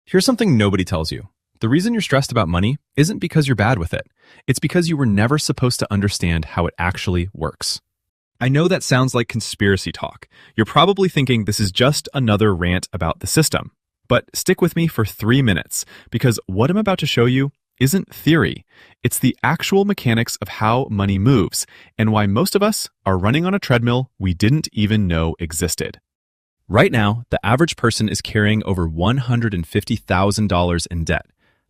Here's something nobody tells you. The reason you're stressed about money isn't because you're bad with it. It's because you were never supposed to understand how it actually works. I know that sounds like conspiracy talk. You're probably thinking this is just another rant about the system. But stick with me for 3 minutes, because what I'm about to show you isn't theory. It's the actual mechanics of how money moves, and why most of us are running on a treadmill we didn't even know existed. Right now, the average person is carrying over $150,000 in debt.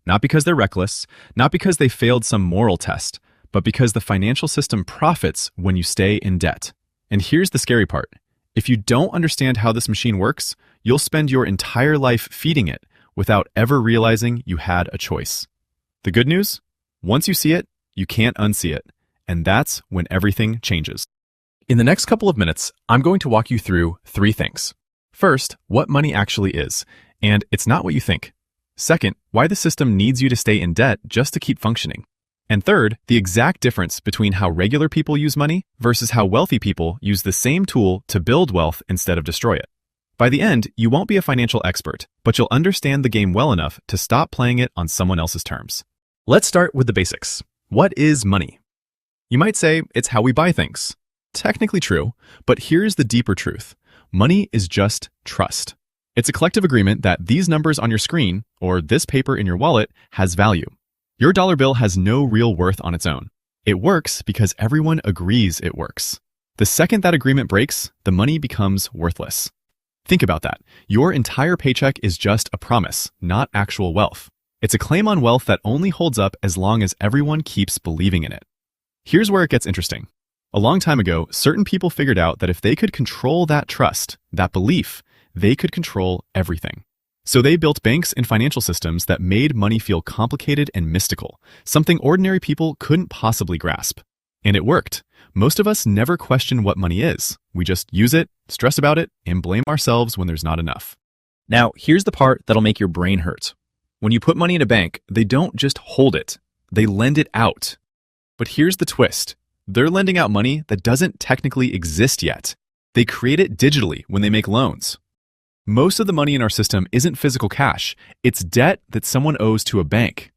Not because they're reckless, not because they failed some moral test, but because the financial system profits when you stay in debt. And here's the scary part. If you don't understand how this machine works, you'll spend your entire life feeding it without ever realizing you had a choice. The good news? Once you see it, you can't unsee it. And that's when everything changes. In the next couple of minutes, I'm going to walk you through 3 things. First, what money actually is, and it's not what you think. Second, why the system needs you to stay in debt just to keep functioning. And third, the exact difference between how regular people use money versus how wealthy people use the same tool to build wealth instead of destroy it. By the end, you won't be a financial expert, but you'll understand the game well enough to stop playing it on someone else's terms. Let's start with the basics. What is money? You might say it's how we buy things. Technically true, but here's the deeper truth. Money is just trust. It's a collective agreement that these numbers on your screen or this paper in your wallet has value. Your dollar bill has no real worth on its own. It works because everyone agrees it works. The second that agreement breaks, the money becomes worthless. Think about that. Your entire paycheck is just a promise, not actual wealth. It's a claim on wealth that only holds up as long as everyone keeps believing in it. Here's where it gets interesting. A long time ago, certain people figured out that if they could control that trust, that belief, they could control everything. So they built banks and financial systems that made money feel complicated and mystical, something ordinary people couldn't possibly grasp. And it worked. Most of us never question what money is. We just use it, stress about it, and blame ourselves when there's not enough. Now, here's the part that'll make your brain hurt. When you put money in a bank, they don't just hold it, they lend it out. But here's the twist. They're lending out money that doesn't technically exist yet. They create it digitally when they make loans. Most of the money in our system isn't physical cash. It's debt that someone owes to a bank.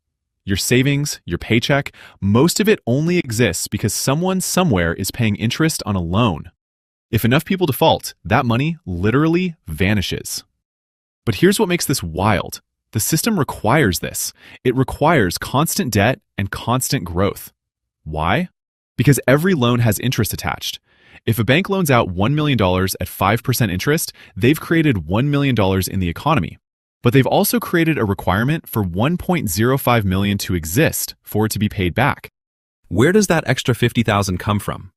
Your savings, your paycheck, most of it only exists because someone somewhere is paying interest on a loan. If enough people default, that money literally vanishes. But here's what makes this wild. The system requires this. It requires constant debt and constant growth. Why? Because every loan has interest attached. If a bank loans out $1 million at 5% interest, they've created $1 million in the economy. But they've also created a requirement for $1.05 million to exist for it to be paid back. Where does that extra $50,000 come from?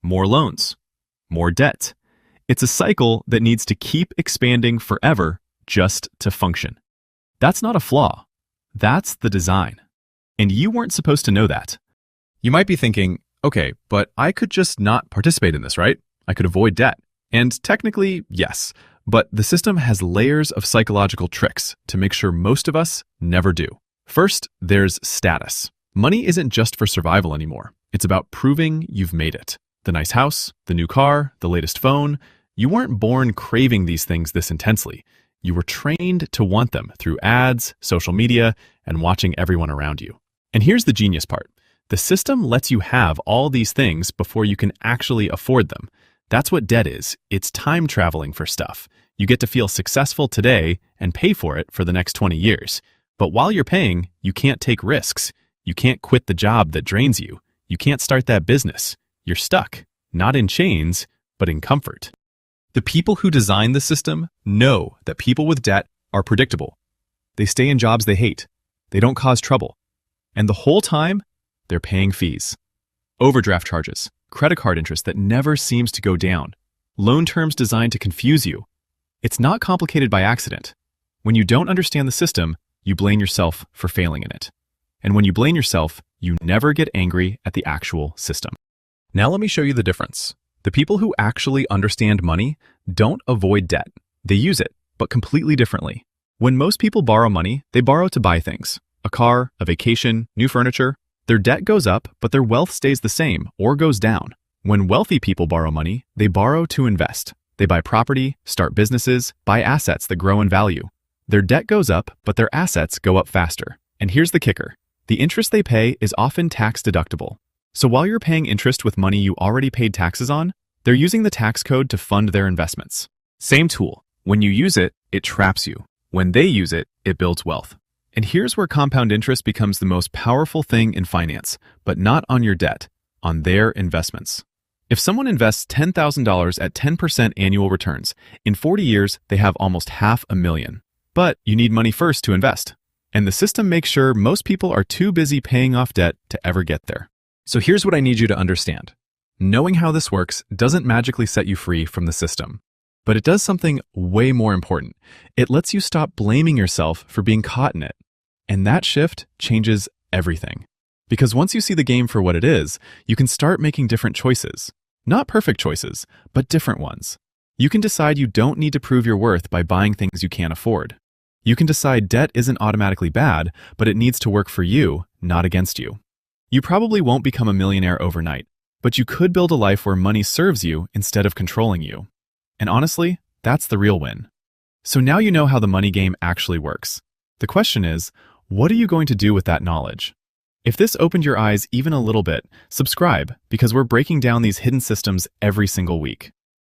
More loans, more debt. It's a cycle that needs to keep expanding forever just to function. That's not a flaw. That's the design. And you weren't supposed to know that. You might be thinking, okay, but I could just not participate in this, right? I could avoid debt. And technically, yes, but the system has layers of psychological tricks to make sure most of us never do. First, there's status. Money isn't just for survival anymore. It's about proving you've made it. The nice house, the new car, the latest phone. You weren't born craving these things this intensely. You were trained to want them through ads, social media, and watching everyone around you. And here's the genius part. The system lets you have all these things before you can actually afford them. That's what debt is. It's time traveling for stuff. You get to feel successful today and pay for it for the next 20 years. But while you're paying, you can't take risks. You can't quit the job that drains you. You can't start that business. You're stuck, not in chains, but in comfort. The people who design the system know that people with debt are predictable. They stay in jobs they hate. They don't cause trouble. And the whole time, they're paying fees. Overdraft charges, credit card interest that never seems to go down, loan terms designed to confuse you. It's not complicated by accident. When you don't understand the system, you blame yourself for failing in it. And when you blame yourself, you never get angry at the actual system. Now let me show you the difference. The people who actually understand money don't avoid debt. They use it, but completely differently. When most people borrow money, they borrow to buy things. A car, a vacation, new furniture. Their debt goes up, but their wealth stays the same or goes down. When wealthy people borrow money, they borrow to invest. They buy property, start businesses, buy assets that grow in value. Their debt goes up, but their assets go up faster. And here's the kicker. The interest they pay is often tax deductible. So while you're paying interest with money you already paid taxes on, they're using the tax code to fund their investments. Same tool. When you use it, it traps you. When they use it, it builds wealth. And here's where compound interest becomes the most powerful thing in finance, but not on your debt, on their investments. If someone invests $10,000 at 10% annual returns, in 40 years, they have almost $500,000. But you need money first to invest. And the system makes sure most people are too busy paying off debt to ever get there. So here's what I need you to understand. Knowing how this works doesn't magically set you free from the system. But it does something way more important. It lets you stop blaming yourself for being caught in it. And that shift changes everything. Because once you see the game for what it is, you can start making different choices. Not perfect choices, but different ones. You can decide you don't need to prove your worth by buying things you can't afford. You can decide debt isn't automatically bad, but it needs to work for you, not against you. You probably won't become a millionaire overnight, but you could build a life where money serves you instead of controlling you. And honestly, that's the real win. So now you know how the money game actually works. The question is, what are you going to do with that knowledge? If this opened your eyes even a little bit, subscribe because we're breaking down these hidden systems every single week.